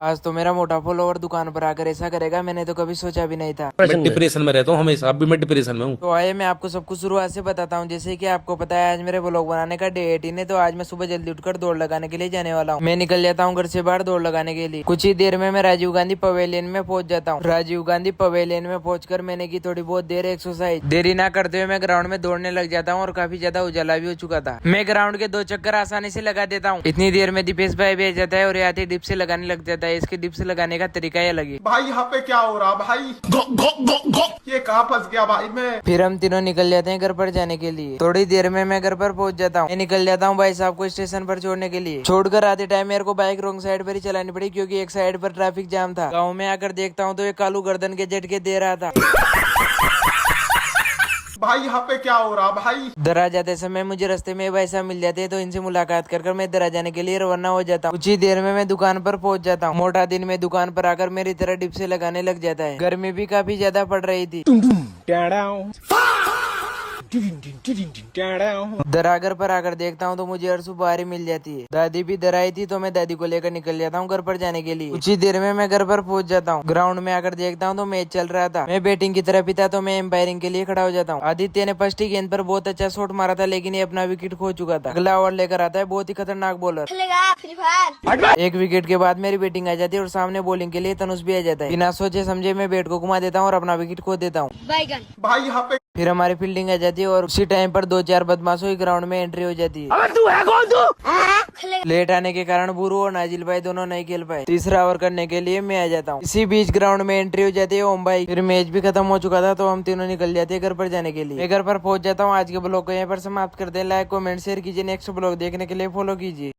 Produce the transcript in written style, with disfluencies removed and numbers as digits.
आज तो मेरा मोटा फॉलोवर दुकान पर आकर ऐसा करेगा, मैंने तो कभी सोचा भी नहीं था। मैं डिप्रेशन में रहता हूँ हमेशा, अब भी मैं डिप्रेशन में हूँ। तो आइए मैं आपको सब कुछ शुरुआत से बताता हूँ। जैसे कि आपको पता है आज मेरे ब्लॉग बनाने का डे 18 है, तो आज मैं सुबह जल्दी उठकर दौड़ लगाने के लिए जाने वाला हूँ। मैं निकल जाता हूँ घर से बाहर दौड़ लगाने के लिए। कुछ ही देर में मैं राजीव गांधी पवेलियन में पहुंच जाता हूँ। राजीव गांधी पवेलियन में पहुंचकर मैंने की थोड़ी बहुत देर एक्सरसाइज। देरी ना करते हुए मैं ग्राउंड में दौड़ने लग जाता हूँ और काफी ज्यादा उजाला भी हो चुका था। मैं ग्राउंड के 2 चक्कर आसानी से लगा देता हूँ। इतनी देर में दीपेश भाई भी आ जाता है और यहाँ डिप से लगाने लग जाता है। इसके डिप से लगाने का तरीका ही अलग है। भाई यहाँ पे क्या हो रहा भाई? गो गो गो गो ये कहाँ फंस गया भाई मैं? फिर हम तीनों निकल जाते हैं घर पर जाने के लिए। थोड़ी देर में मैं घर पर पहुंच जाता हूँ। मैं निकल जाता हूँ भाई साहब को स्टेशन पर छोड़ने के लिए। छोड़कर आते टाइम मेरे को बाइक रॉन्ग साइड पर ही चलानी पड़ी, क्योंकि एक साइड पर ट्रैफिक जाम था। गाँव में आकर देखता हूँ तो एक कालू गर्दन के झटके दे रहा था। भाई यहाँ पे क्या हो रहा भाई? दरा जाते समय मुझे रास्ते में भाई साहब मिल जाते हैं, तो इनसे मुलाकात कर मैं दरा जाने के लिए रवाना हो जाता हूँ। कुछ ही देर में मैं दुकान पर पहुंच जाता हूँ। मोटा दिन में दुकान पर आकर मेरी तरह डिप से लगाने लग जाता है। गर्मी भी काफी ज्यादा पड़ रही थी। दरागर पर आकर देखता हूँ तो मुझे अरसू बाहरी मिल जाती है। दादी भी दराई थी, तो मैं दादी को लेकर निकल जाता हूँ घर पर जाने के लिए। कुछ ही देर में मैं घर पर पहुंच जाता हूँ। ग्राउंड में आकर देखता हूँ तो मैच चल रहा था। मैं बैटिंग की तरफ ही था, तो मैं एम्पायरिंग के लिए खड़ा हो जाता हूँ। आदित्य ने फर्स्ट ही गेंद पर बहुत अच्छा शॉट मारा था, लेकिन ये अपना विकेट खो चुका था। अगला ओवर लेकर आता है बहुत ही खतरनाक बॉलर। एक विकेट के बाद मेरी बैटिंग आ जाती है और सामने बॉलिंग के लिए तनुष भी आ जाता है। बिना सोचे समझे मैं बैट को घुमा देता हूँ और अपना विकेट खो देता हूँ। भाई यहाँ पे फिर हमारी फील्डिंग आ जाती है और उसी टाइम पर 2-4 बदमाशों की ग्राउंड में एंट्री हो जाती है। अबे तू है कौन तू? लेट आने के कारण बुरू और नाजिल भाई दोनों नहीं खेल पाए। तीसरा ओवर करने के लिए मैं आ जाता हूँ। इसी बीच ग्राउंड में एंट्री हो जाती है ओम भाई। फिर मैच भी खत्म हो चुका था, तो हम तीनों निकल जाते हैं घर पर जाने के लिए। मैं घर पर पहुंच जाता हूँ। आज के ब्लॉग को यहाँ पर समाप्त कर दे। लाइक कमेंट शेयर कीजिए। नेक्स्ट ब्लॉग देखने के लिए फॉलो कीजिए।